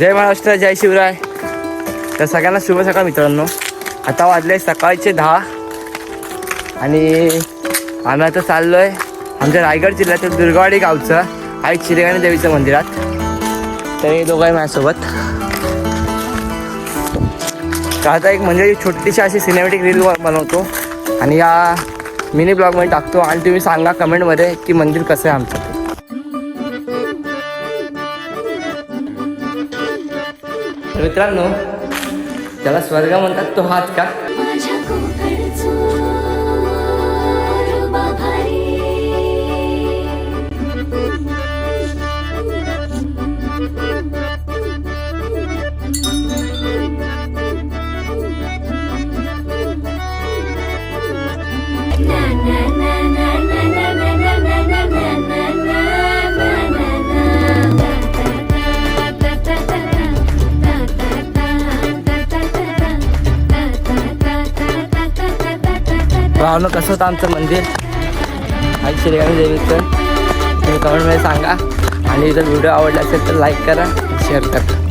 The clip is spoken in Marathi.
जय महाराष्ट्र, जय शिवराय. तर सगळ्यांना शुभ सकाळ मित्रांनो. आता वाजले सकाळचे 10 आणि आम्ही आता चाललो आहे आमच्या रायगड जिल्ह्यातील दुर्गवाडी गावचं आई चिरेगाणी देवीच्या मंदिरात. तर हे दोघं आहे माझ्यासोबत. तर आता एक म्हणजे छोटीशी अशी सिनेमॅटिक रील बनवतो आणि या मिनी ब्लॉगमध्ये टाकतो आणि तुम्ही सांगा कमेंटमध्ये की मंदिर कसं आहे आमचं. मित्रांनो, त्याला स्वर्ग म्हणतात तो हाच का? भावना कसं होतं आमचं मंदिर आई श्रीगाणी देवीचं तुम्ही कमेंटमध्ये सांगा आणि जर व्हिडिओ आवडला असेल तर लाईक करा, शेअर करा.